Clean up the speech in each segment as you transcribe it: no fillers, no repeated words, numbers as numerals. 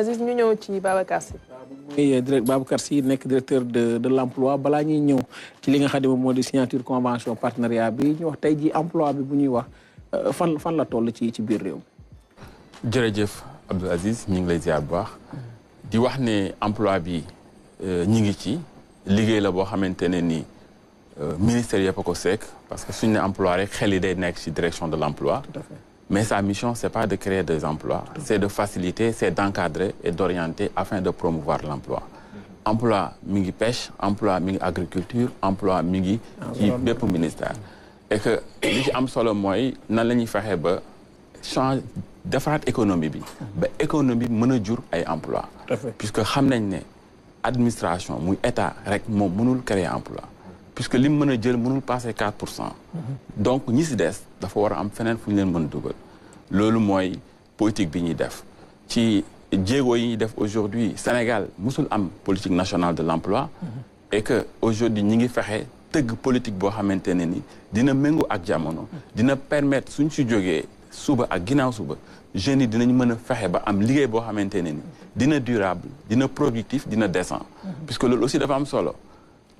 Aziz ñu ñëw ci Babacar Sy. muy Babacar Sy nekk directeur de l'emploi balaa ñuy ñëw ci li nga xam ne moom moo di signature convention partenariat bi ñu wax tey ji emploi bi bu ñuy wax fan la toll ci biir réew mi. jërëjëf Abdou Aziz ñu ngi lay ziar bu baax di wax ne emploi bi ñi ngi ci liggéey la boo xamante ne ni ministère yëpp a ko sekk parce que suñu ne emploi rek xel yi day nekk ci direction de l'emploi. Tout à fait. Mais sa mission, ce n'est pas de créer des emplois, c'est de faciliter, c'est d'encadrer et d'orienter afin de promouvoir l'emploi. Emploi, mingi pêche, emploi, mingi agriculture, emploi, mingi qui bépp ministère. Et que, li ci am solo mooy nan la ñuy fexe ba change defaraat économie bi. ba économie bi mën a jur ay emploi. Puisque xam nañ ne administration muy état rek moom mënul créer emploi. Puisque li mu mën a jël mënul passer 4%. Donc ñi si des dafa war a am feneen fu ñu leen mën dugal. loolu mooy politique bi ñuy def ci jéego yi ñuy def aujourd'hui Sénégal musul am politique nationale de l'emploi. Et que aujourd'hui ñi ngi fexe tëgg politique boo xamante ne ni dina méngoo ak jamono. dina permettre suñ si jógee suba ak ginnaaw suba jeunes yi dinañ mën a fexe ba am liggéey boo xamante ne ni dina durable dina productif dina décent. Puisque loolu aussi dafa am solo.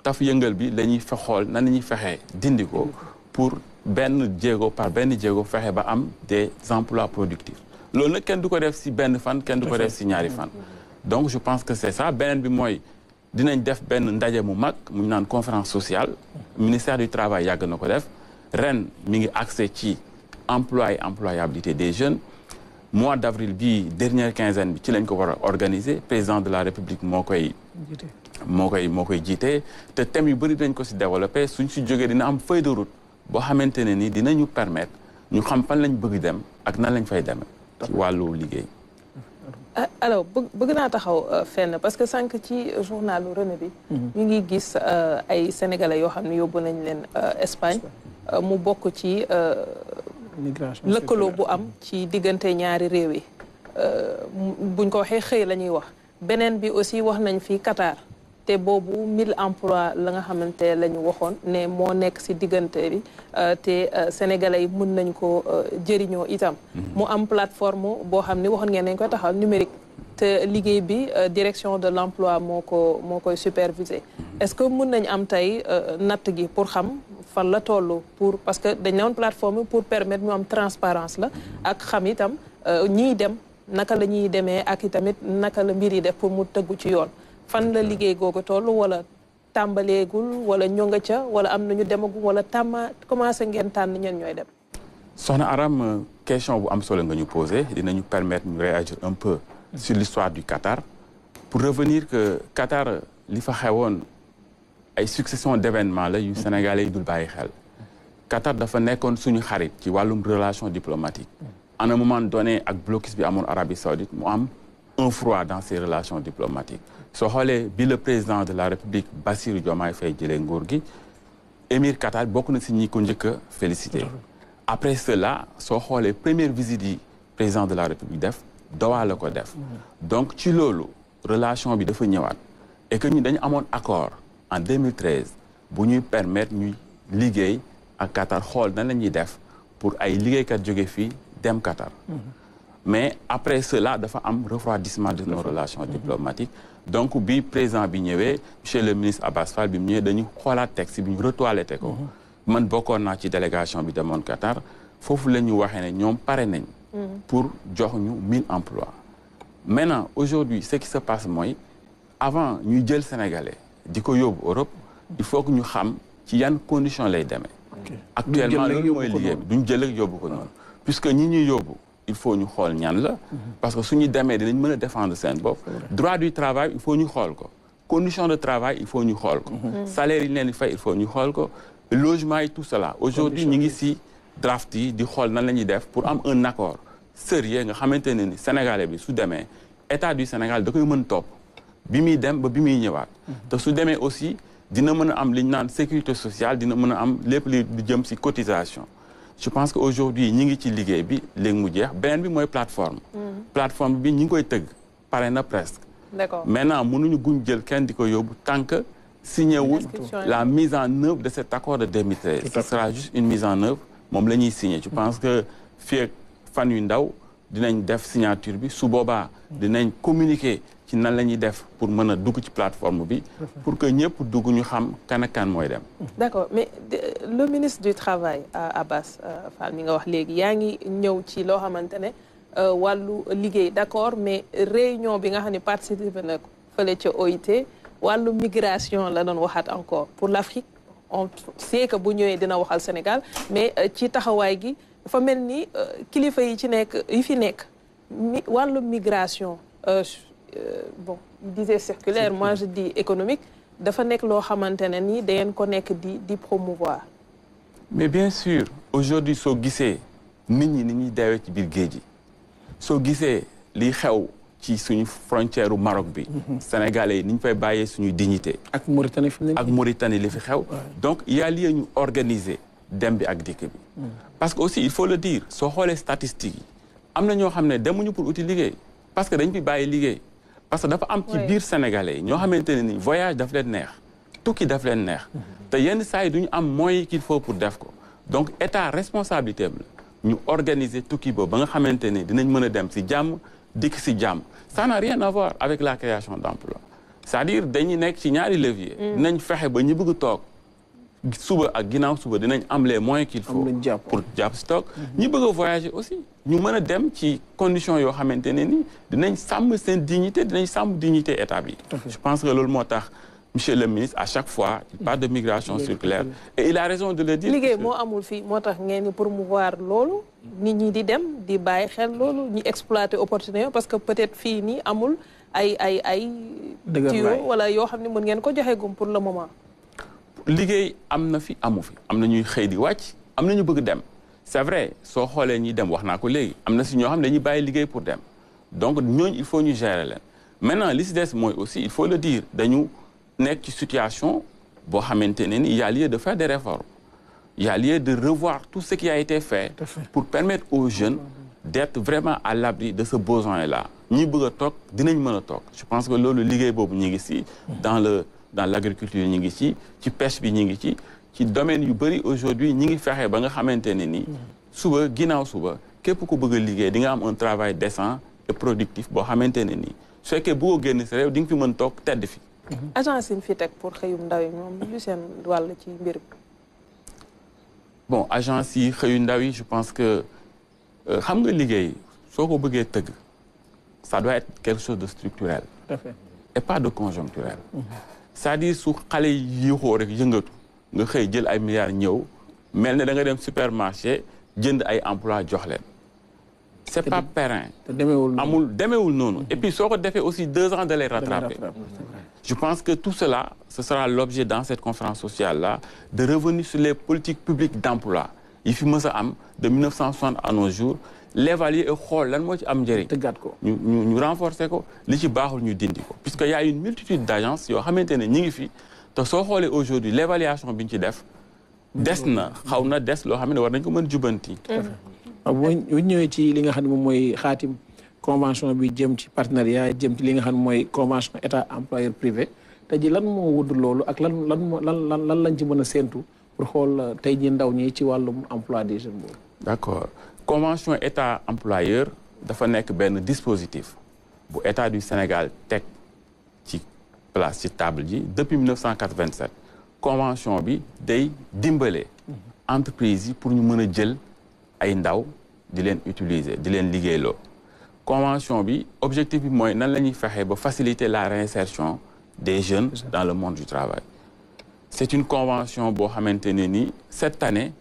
taf yëngal bi la ñuy xool nan la ñuy fexe dindi ko pour benn jéego par benn jéego fexe ba am des emplois productifs loolu nag kenn du ko def si benn fan kenn du ko def si ñaari fan. Donc je pense que c'est ça beneen bi mooy dinañ def benn ndaje mu mag mu ñu naan conférence sociale ministère du travail yàgg na ko def ren mi ngi accès ci emploi et employabilité des jeunes mois d'avril bii dernière quinzaine bi ci lañ ko war a organiser président de la République moo koy jiite te thèmes yu bëri dañ ko si développé suñ si jógee dina am feuille de route boo xamante ne ni dinañu permettre ñu xam fan lañ bëgg dem ak nan lañ fay demee ci wàllu liggéey. alors bëgg naa taxaw fenn parce que sànq ci journalu René bi ñu ngi gis ay sénégalais yoo xam ne yóbbu nañ leen Espagne mu bokk ci lëkkaloo bu am ci diggante ñaari réew yi buñ ko waxee xëy la ñuy wax beneen bi aussi wax nañ fi Qatar te boobu 1000 emplois la nga xamante la ñu waxoon ne moo nekk si diggante bi te sénégalais yi mën nañ ko jëriñoo itam mu am plateforme boo xam ne waxoon ngeen nañ koy taxawal numérique te liggéey bi direction de l'emploi moo koy superviser est-ce que mën nañ am tey natt gi pour xam fan la toll pour parce que dañ ne woon plateforme pour permettre ñu am transparence la ak xam itam ñiy dem naka la ñuy demee ak itamit naka la mbir yi def pour mu tëggu ci yoon fan la liggéey googu toll wala tàmbaleegul wala ñoo nga ca wala am nañu demagum wala commencé ngeen tànn ñen ñooy dem. Soxna Aram question bu am solo nga ñu posé dinañu permettre ñu réagir un peu sur l'histoire du Qatar pour revenir que Qatar li fa xewoon ay succession d'événements la yu Sénégalais yi dul bàyyi xel Qatar dafa nekkoon suñu xarit ci wàllum relation diplomatique. À un moment donné ak blocus bi amoon Arabie Saoudite mu am un froid dans ces relations diplomatiques soo xoolee bi le président de la République Bassirou Diomaye Faye jëlee nguur gi émir Qatar bokk na si ñi ko njëkk a félicité après cela soo xoolee première visite yi président de la République def Doha la ko def donc ci loolu relation bi dafa ñëwaat et que ñu dañu amoon accord en 2013 bu ñuy permettre ñuy liggéey ak Qatar xool nan la ñuy def pour ay liggéeykat jóge fii dem Qatar. Mais après cela dafa am refroidissement de nos relations diplomatiques donc bi président bi ñëwee monsieur le ministre Abbas Fall bi mu ñëwee dañu xoolaat texte bi ñu retoiletté ko man bokkoon naa ci délégation bi demoon Qatar foofu la ñu waxee ne ñoom pare nañ pour jox ñu 1000 emplois maintenant aujourd'hui ce qui se passe mooy avant ñuy jël sénégalais di ko yóbbu Europe il faut que ñu xam ci yan conditions lay demee actuellement loolu mooy liggéey bi duñ jël ak yóbbu ko noonu puisque ñi ñuy yóbbu il faut ñu xool ñan la parce que suñu demee dinañ mën a défendre seen bopp droit du travail il faut ñu xool ko conditions de travail il faut ñu xool ko salaire yi leen di fay il faut ñu xool ko logement yi tout cela aujourd'hui ñu ngi si draft yi di xool nan la ñuy def pour am un accord sérieux nga xamante ne ni sénégalais bi su demee état du Sénégal da koy mën topp bi muy dem ba bi muy ñëwaat te su demee aussi dina mën a am li ñu naan sécurité sociale dina mën a am lépp li di jëm si cotisation je pense que aujourd'hui ñi ngi ci liggéey bi léegi mu jeex beneen bi mooy plateforme plateforme bi ñi ngi koy tëgg pare na presque d'accord maintenant mënuñu guñ jël kenn di ko yóbbu tant que signé wul la mise en œuvre de cet accord de 2013 ce sera juste une mise en œuvre moom la ñuy signé je pense que fii ak fan yu ndaw dinañ def signature bi su boobaa dinañ communiquer ci nan la ñuy def pour mën a dugg ci plateforme bi pour que ñëpp dugg ñu xam kan ak kan mooy dem. D'accord, mais le ministre du travail Abass Fall mi nga wax léegi yaa ngi ñëw ci loo xamante ne wàllu liggéey d'accord, mais réunion bi nga xam ne participé na fële ca OIT wàllu migration la doon waxaat encore pour l'Afrique. On sait que bu ñëwee dina waxal Sénégal mais ci taxawaay gi dafa mel ni kilifa yi ci nekk yi fi nekk wàllu migration bon il disait circulaire, moi je dis économique dafa nekk loo xamante ne ni da ngeen ko nekk di promouvoir. Mais bien sûr aujourd'hui soo gisee nit ñi ni ñuy deewee ci biir géej gi soo gisee liy xew ci suñu frontière u Maroc bi sénégalais yi ni ñu fay bàyyee suñu dignité ak Mauritanie fi mu ne ak Mauritanie li fi xew donc il y a lieu ñu organiser dem bi ak dikk bi parce que aussi il faut le dire soo xoolee statistiques yi am na ñoo xam ne demuñu pour uti liggéey parce que dañ fi bàyyi liggéey parce que dafa am ci biir sénégalais yi ñoo xamante ne ni voyage daf leen neex tukki daf leen neex te yenn saa yi duñu am moyens qu'il faut pour def ko donc état responsabilité am la ñu organiser tukki boobu ba nga xamante ne dinañ mën a dem si jàmm dikk si jàmm. Ça n'a rien à voir avec la création d'emploi c'est-à-dire dañuy nekk ci ñaari levier dinañ fexe ba ñu bëgg toog suba ak ginnaaw suba dinañ am les moyens qu'il faut pour jàpp si toog ñi bëgg a voyager aussi ñu mën a dem ci conditions yoo xamante ne ni dinañ sàmm seen dignité dinañ sàmm dignité état bi. Je pense que loolu moo tax monsieur le ministre à chaque fois il parle de migration circulaire et il a raison de le dire. liggéey moo amul fii moo tax ngeen ni promouvoir loolu nit ñi di dem di bàyyi xel loolu ñu exploiter opportunité parce que peut-être fii nii amul ay tuyau wala yoo xam ne mën ngeen ko joxe gum pour le moment. liggéey am na fi amu fi am na ñuy xëy di wàcc am na ñu bëgg dem c'est vrai soo xoolee ñi dem wax naa ko léegi am na si ñoo xam ne dañuy bàyyi liggéey pour dem donc ñooñu il faut ñu gérer leen maintenant li si des mooy aussi il faut le dire dañu nekk ci situation boo xamante ne ni il y a lieu de faire des réformes il y a lieu de revoir tout ce qui a été fait pour permettre aux jeunes d'être vraiment à l'abri de ce besoin-là ñi bëgg a toog dinañ mën a toog je pense que loolu liggéey boobu ñu ngi si dans l'agriculture ñu ngi ci pêche bi ñu ngi ci domaine yu bëri aujourd'hui ñi ngi fexe ba nga xamante ne ni suba ginnaaw suba képp ku bëgg a liggéey di nga am un travail décent et productif boo xamante ne ni su fekkee bëggoo génn si réew di nga fi mën toog tedd fi. agence yi fi teg pour xëyum ndaw yi moom lu seen wàll ci mbir bi. bon agence yi xëyu ndaw yi je pense que xam nga liggéey soo ko bëggee tëgg ça doit être quelque chose de structurel. Tout à fait. Et pas de conjoncturel. C'est-à-dire su xale yi yéexoo rek yëngatu nga xëy jël ay milliards ñëw mel ne da nga dem supermarché jënd ay emploi jox leen. C'est pas périn. demeewul noonu. Et puis soo ko defee aussi 2 ans de les rattraper. Je pense que tout cela ce sera l'objet dans cette conférence sociale-là de revenir sur les politiques publiques d'emploi yi fi mës a am de 1960 à nos jours l'évaluer et xool lan moo ci am njëriñ. tëggaat ko ñu renforcer ko li ci baaxul ñu dindi ko puisque y a une multitude d'agences yoo xamante ne ñi ngi fi te soo xoolee aujourd'hui l'évaluation bi ñu ci def des na xaw na des loo xam ne war nañ ko mën jubanti. bu ñëwee ci li nga xam ne moom mooy xaatim convention bi jëm ci partenariat jëm ci li nga xam ne mooy convention état employeur privé te ji lan moo wudd loolu ak lan lañ ci mën a séentu pour xool tey ji ndaw ñi ci wàllum emploi des jeunes boobu. D'accord convention état employeur dafa nekk benn dispositif bu état du Sénégal teg ci place ci table ji depuis 1987 convention bi day dimbale entreprise yi pour ñu mën a jël ay ndaw di leen utiliser di leen liggéeyloo convention bi objectif bi mooy nan la ñuy fexe ba faciliter la réinsertion des jeunes dans le monde du travail. C'est une convention boo xamante ne ni cette année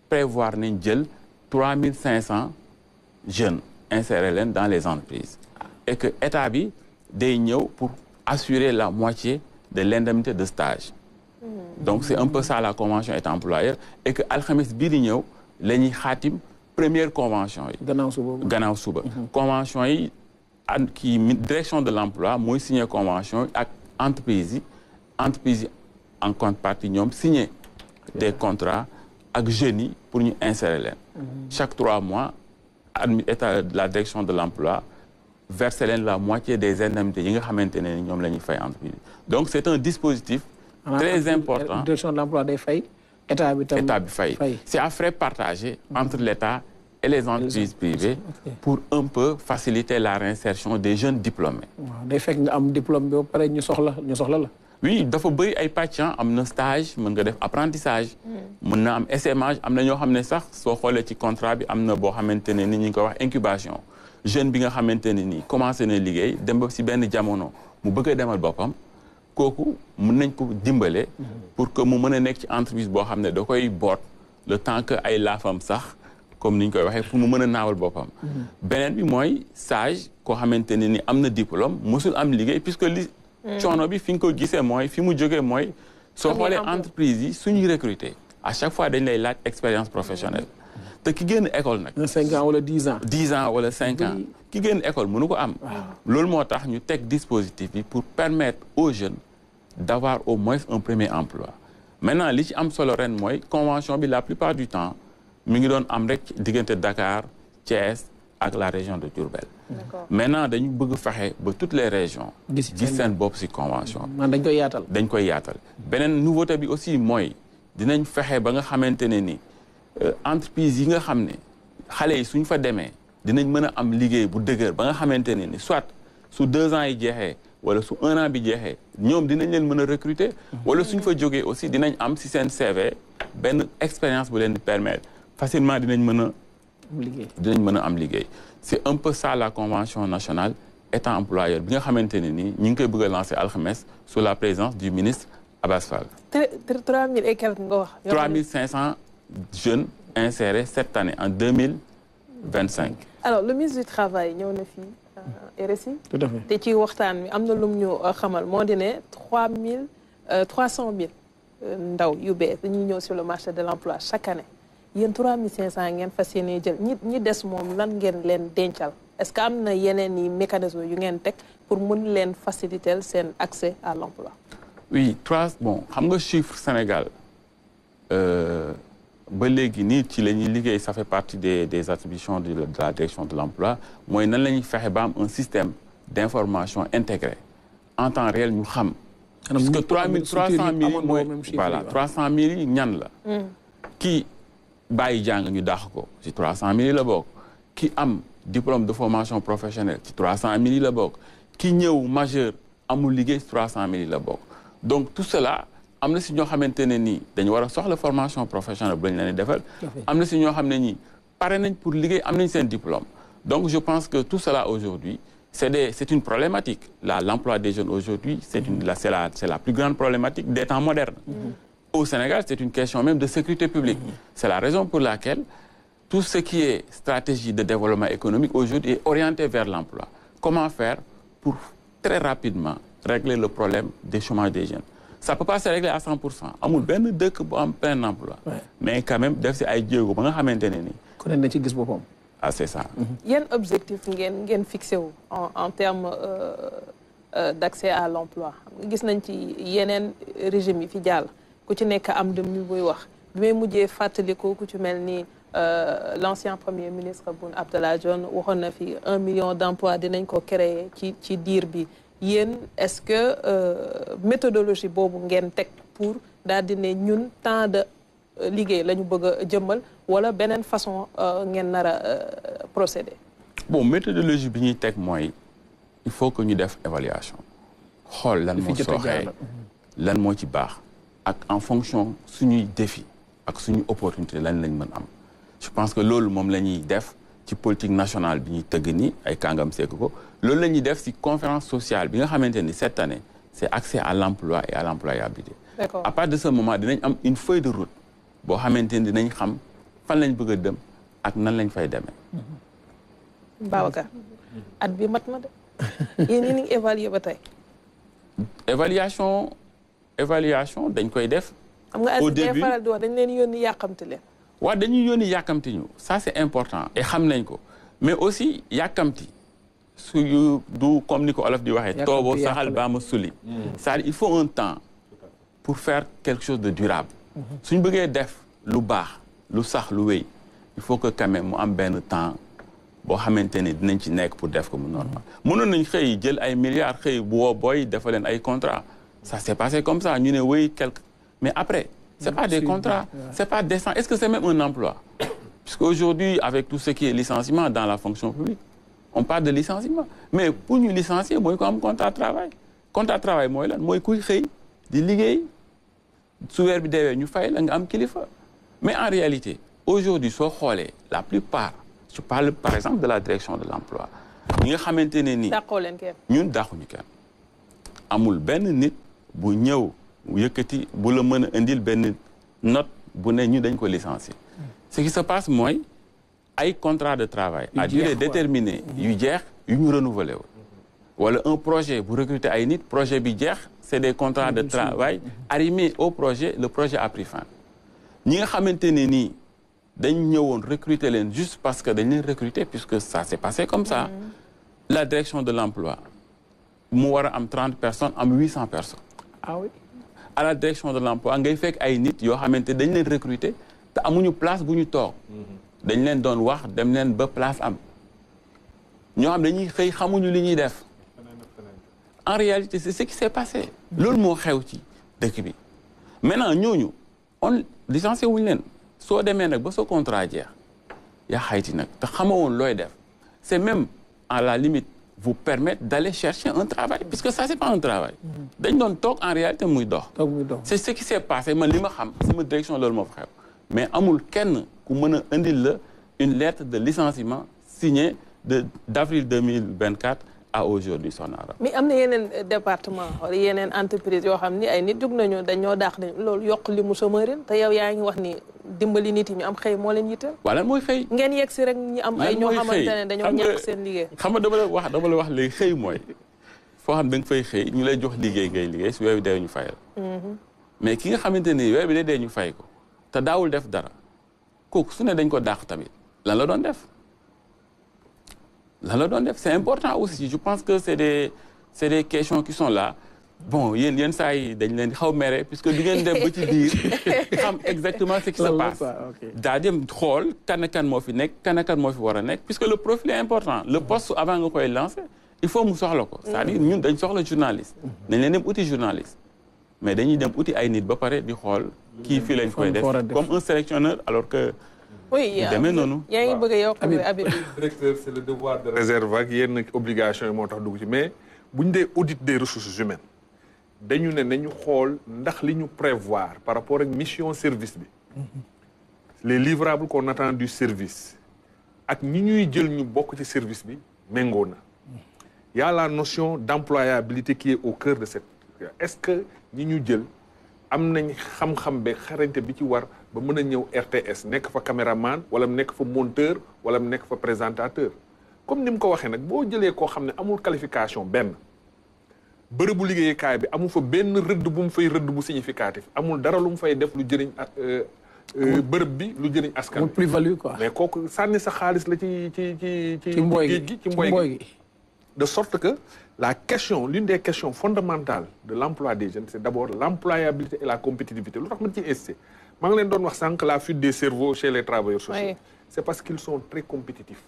prévoir nañ jël 3500 jeunes insérés leen dans les entreprises et que état bi day ñëw pour assurer la moitié de l'indemnité de stage. Donc c'est un peu ça la convention état employeur et que alxames bii di ñëw la ñuy xaatim première convention yi. gannaaw suba. convention yi kii direction de l'emploi mooy signer convention yi ak entreprise yi en contrepartie ñoom signer des contrats ak jeunes yi pour ñu insérer leen. Chaque 3 mois état de la direction de l'emploi verse leen la moitié des indemnités yi nga xamante ne ñoom la ñuy fay entreprise. Donc c'est un dispositif très important. La direction de l'emploi day fay état bi tam état bi fay. C'est à frais partagés entre l'État et les entreprises privées pour un peu faciliter la réinsertion des jeunes diplômés. waaw day fekk nga am diplôme bi ba pare ñu soxla la. oui dafa bëri ay pàcc am na stage mën nga def apprentissage. mën na am SMH am na ñoo xam ne sax soo xoolee ci contrat bi am na boo xamante ne ni ñu ngi ko wax incubation jeune bi nga xamante ne nii commencé na liggéey dem ba si benn jamono mu bëgg a demal boppam kooku mën nañ ko dimbale. pour que mu mën a nekk ci entreprise boo xam ne da koy boot le temps que ay laafam sax comme ni ñu koy waxee pour mu mën a naawal boppam. beneen bi mooy sage koo xamante ne ni am na diplôme mosul am liggéey puisque li. coono bi fi nga ko gisee mooy fi mu jógee mooy soo xoolee entreprise yi suñuy recruter à chaque fois dañ lay laaj expérience professionnelle te ki génn école nag 5 ans wala 10 ans 10 ans wala 5 ans ki génn école mënu ko am loolu moo tax ñu teg dispositif bi pour permettre aux jeunes d'avoir au moins un premier emploi maintenant li ci am solo ren mooy convention bi la plupart du temps mi ngi doon am rek diggante Dakar Thiès ak la région de Diourbel. Maintenant dañu bëgg fexe ba toutes les régions gis seen bopp ci convention man dañ koy yaatal dañ koy yaatal beneen nouveauté bi aussi mooy dinañ fexe ba nga xamante ne ni entreprise yi nga xam ne xale yi suñ fa demee dinañ mën a am liggéey bu dëgër ba nga xamante ne ni soit su 2 ans yi jeexee wala su 1 an bi jeexee ñoom dinañ leen mën a recruter wala suñ fa jógee aussi dinañ am ci seen CV benn expérience bu leen di permettre facilement dinañ mën a am liggéey c'est un peu ça la convention nationale état employeur bi nga xamante ne nii ñu ngi koy bëgg a lancer alxames sous la présence du ministre Abass Fall. 3000 et quelques nga wax. 3500 jeunes insérés cette année en 2025. alors le ministre du travail ñëw na fii RSI. tout à fait te ci waxtaan mi am na lum ñu xamal moo di ne 300 000 ndaw yu bees dañuy ñëw sur le marché de l'emploi chaque année. yéen 3500 ngeen fas yéene jël ñi des moom lan ngeen leen dencal est-ce que am na yeneen i mécanismes yu ngeen teg pour mën leen faciliter seen accès à l'emploi oui bon xam nga chiffre Sénégal ba léegi nii ci la ñuy liggéey ça fait partie des attributions de la direction de l'emploi mooy nan la ñuy fexe ba am un système d'information intégré en temps réel ñu xam parce que 300 000 mooy voilà 300 000 yi ñan la kii bàyyi jàng ñu dàq ko ci 300 000 yi la bokk ki am diplôme de formation professionnelle ci 300 000 yi la bokk ki ñëw majeur amul liggéey ci 300 000 yi la bokk donc tout cela am na si ñoo xamante ne nii dañu war a soxla formation professionnelle bu lañ leen di defal am na si ñoo xam ne ñii pare nañ pour liggéey am nañ seen diplôme donc je pense que tout cela aujourd'hui c'est une problématique l'emploi des jeunes aujourd'hui c'est la plus grande problématique des temps modernes au Sénégal, c'est une question même de sécurité publique. C'est la raison pour laquelle tout ce qui est stratégie de développement économique aujourd'hui est orienté vers l'emploi. Comment faire pour très rapidement régler le problème des chômage des jeunes? Ça ne peut pas se régler à 100%. Amul benn dëkk bu am plein emploi. Mais quand même, def si ay jéego ba nga xamante ne ni. ku ne na ci gis boppam. Ah, c'est ça. Yan objectif ngeen fixé wu en termes d'accès à l'emploi. Gis nañ ci yeneen régime yi fi jàll. ku ci nekk am dem ñu buy wax bi may mujjee fàttaliku ku ci mel ni l'ancien premier ministre Boun Abdallah Dionne waxoon na fi 1 million d'emplois dinañ ko créer ci diir bi yéen est-ce que méthodologie boobu ngeen teg pour daal di ne ñun temps de liggéey la ñu bëgg a jëmmal wala beneen façon ngeen nar a procéder. bon méthodologie bi ñuy teg mooy il faut que ñu def évaluation xool lan moo sooxee lan moo ci baax. ak en fonction suñuy défi ak suñuy opportunité lañ mën am je pense que loolu moom la ñuy def ci politique nationale bi ñuy tëgg ni ay kàngam seek ko loolu la ñuy def ci conférence sociale bi nga xamante ni cette année c'est accès à l'emploi et à l'employabilité. D'accord. À partir de ce moment dinañ am une feuille de route boo xamante ni dinañ xam fan lañ bëgg a dem ak nan lañ fay demee. Babacar at bi mat na de yéen ñi ngi évaluer ba tey. évaluation dañ koy def. au début faral di wax dañ leen yónni yàkkamti leen. waaw dañuy yónni yàkkamti ñu ça c'est important et xam nañ ko mais aussi yàkkamti su du comme ni ko olof di waxee. toobo saxal baa ma suli. c'est-à-dire il faut un temps pour faire quelque chose de durable. suñ bëggee def lu baax lu sax lu wéy il faut que quand même mu am benn temps boo xamante ni dinañ ci nekk pour def ko mu normal mënoon nañ xëy jël ay milliards xëy bu woo booy dafa leen ay contrat ça s'est passé comme ça ñu ne wéy quelque mais après c'est pas des contrats c'est pas décent est-ce que c'est même un emploi Puisqu'aujourd'hui, avec tout ce qui est licenciement dans la fonction publique, on parle de licenciement. Mais pour nous licencier, moi, comme contrat de travail. Contrat de travail, moi, moi, je suis di liggéey su weer bi deewee ñu fay la nga am kilifa. Mais en réalité, aujourd'hui, soo xoolee la plupart, je parle par exemple de la direction de l'emploi, ñi nga xamante ne nii ñun dàquñu kenn amul benn nit bu ñëw yëkkati bu la mën a indil benn note bu ne ñu dañ ko licencier. Ce qui se passe mooy ay contrat de travail à durée déterminée yu jeex yu ñu renouveler wu wala un projet bu recruter ay nit projet bi jeex c'est des contrats de travail arrimés au projet, le projet a pris fin. Ñi nga xamante ne nii dañ ñëwoon recruter leen juste parce que dañ leen recruter puisque ça s'est passé comme ça. La direction de l'emploi mu war a am 30 personnes am 800 personnes. Ah oui. À la direction de l'emploi ngay fekk ay nit yoo xamante dañ leen recruter te amuñu place bu ñu toog. dañ leen doon wax dem leen ba place am. ñoo xam dañuy xëy xamuñu li ñuy def. En réalité, c'est ce qui s'est passé. Loolu moo xew ci dëkk bi. Maintenant ñooñu on licencié wuñu leen soo demee nag ba sa contrat jeex yaa xayti nag te xamawoon looy def. C'est même à la limite vous permettre d'aller chercher un travail puisque ça c'est pas un travail. dañ doon toog en réalité muy dox. C'est ce qui s'est passé man li ma xam sama direction loolu moo fa xew. Mais amul kenn ku mën a indil la une lettre de licenciement signée d'avril 2024 à aujourd'hui Soxna. mais am na yeneen département wala yeneen entreprise yoo xam ni ay nit jóg nañu dañoo dàq nañu loolu yokk li mu chômeur te yow yaa ngi wax ni dimbali nit yi ñu am xëy moo leen yitteel. wala mooy xëy. ngeen yegg si rek ñi am ay ñoo xamante ne dañoo ñàkk seen liggéey. xam nga dama la wax léegi xëy mooy foo xam da nga fay xëy ñu lay jox liggéey ngay liggéey su weer bi dee ñu fayal. mais ki nga xamante ni weer bi dee ñu fay ko te daawul def dara kooku su ne dañ ko dàq tamit lan la doon def. C'est important aussi. Je pense que c'est des questions qui sont là. Bon, yenn saa yi dañ leen xaw mere puisque di ngeen dem ba ci biir xam exactement ce qui se passe. daa dem xool kan moo fi nekk kan moo fi war a nekk puisque le profil est important. Le poste avant nga koy lancer il faut mu soxla ko. C'est-à-dire ñun dañ soxla journaliste. dañ leen dem uti journaliste. mais dañuy dem uti ay nit ba pare di xool kii fii lañ koy def comme un sélectionneur alors que. oui demee noonu. yaa ngi bëgg a yokk Habib. Directeur c'est le devoir de réserve ak yenn obligation yi moo tax dugg ci mais bu ñu dee audit des ressources humaines dañu ne nañu xool ndax li ñu prévoir par rapport ak mission service bi les livrables qu'on attend du service ak ñi ñuy jël ñu bokk ci service bi méngoo na. Y a la notion d'employabilité qui est au cœur de cette est-ce que ñi ñu jël am nañ xam-xam be xarañte bi ci war ba mën a ñëw RTS nekk fa caméraman wala mu nekk fa monteur wala mu nekk fa présentateur comme ni mu ko waxee nag boo jëlee koo xam ne amul qualification benn bërëbu liggéeyukaay bi amul fa benn rëdd bu mu fay rëdd bu significatif amul dara lu mu fay def lu jëriñ bërëb bi lu jëriñ askan amul plus-value quoi. mais kooku sànni sa xaalis la ci mbooy géej gi ci mbooy gi de sorte que la question, l'une des questions fondamentales de l'emploi des jeunes, c'est d'abord l'employabilité et la compétitivité. Lu tax ma ci insisté maa ngi leen doon wax sànq la fuite des cerveaux chez les travailleurs sociaux. Oui. C'est parce qu'ils sont très compétitifs.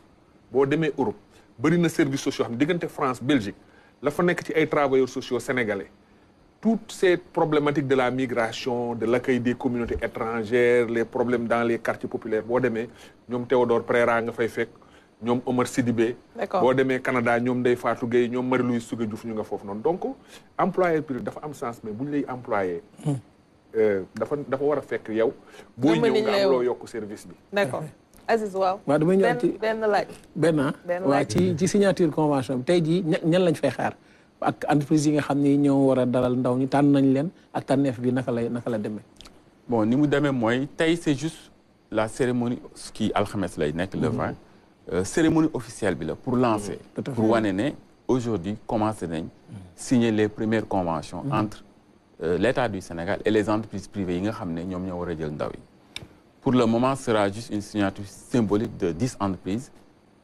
boo demee Europe bëri na services sociaux xam diggante France Belgique la fa nekk ci ay travailleurs sociaux sénégalais. Toutes ces problématiques de la migration, de l'accueil des communautés étrangères, les problèmes dans les quartiers populaires boo demee ñoom Théodore Préra nga fay fekk. ñoom Omar Sidibé. boo demee Canada ñoom Ndeye Fatou Gueye ñoom Marie-Louise Souga Diouf ñu nga foofu noonu donc employé privé dafa am sens mais bu ñu lay employé. dafa war a fekk yow. boo ñëw nga am loo yokk service bi. d'accord Aziz waaw. waaw damay ñëwaat ci benn laaj. waaw ci signature convention bi tey jii ñan lañ fay xaar ak entreprise yi nga xam ne ñoo war a dalal ndaw ñi tànn nañ leen ak tànneef bi naka la demee. bon ni mu demee mooy tey c'est juste la cérémonie qui alxames lay nekk le 20. Cérémonie officielle bi la pour lancer pour wane ne aujourd'hui commencé nañ signer les premières conventions entre l'État du Sénégal et les entreprises privées yi nga xam ne ñoom ñoo war a jël ndaw yi pour le moment ce sera juste une signature symbolique de 10 entreprises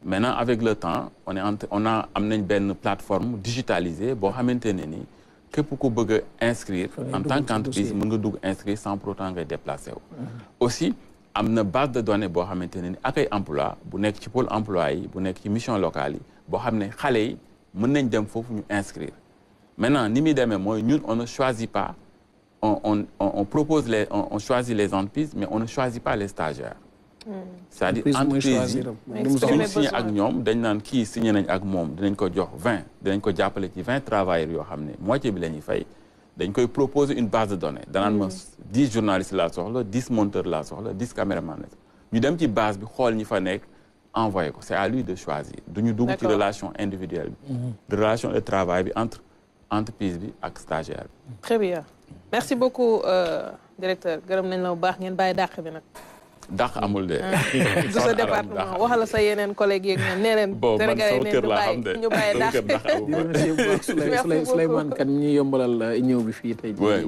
maintenant avec le temps on a am nañ benn plateforme digitalisée boo xamante ne ni képp ku bëgg a inscrire en tant qu'entreprise mën nga dugg inscrire sans pour autant ngay déplacer wu aussi am na base de données boo xamante ne ni ak ay emploi bu nekk ci pôle emploi yi bu nekk ci mission locale yi boo xam ne xale yi mën nañ dem foofu ñu inscrire maintenant ni muy demee mooy ñun on ne choisit pas on propose on choisit les entreprises mais on ne choisit pas les stagiaires c'est-à-dire entreprise yi ñu signé ak ñoom dañ naan kii signé nañ ak moom dinañ ko jox 20 dinañ ko jàppale ci 20 travailleurs yoo xam ne moitié bi la ñuy fay dañ koy proposer une base de données danaan ma 10 journalistes laa soxla 10 monteurs laa soxla 10 caméramans ñu dem ci base bi xool ñi fa nekk envoyé ko c'est à lui de choisir duñu dugg ci relation individuelle bi relation de travail bi entre entreprise bi ak stagiaire bi. Très bien merci beaucoup directeur gërëm nañ la bu baax ngeen bàyyi dàq bi nag. dàq amul de. du sa département waxala sa yeneen collègues yeeg ñoom nee leen. Sénégalais nee leen ñu bàyyi dàq bi. Souleymane Kane ñuy yombalal ñëw bi fii tey. oui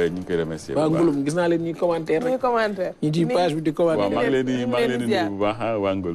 ñu ngi koy remercier. waa Ngouloum gis naa leen ñuy commentaire rek. ñuy commentaire ñu ci page bi di commentaire. waaw maa ngi leen di nuyu bu baax waa Ngouloum.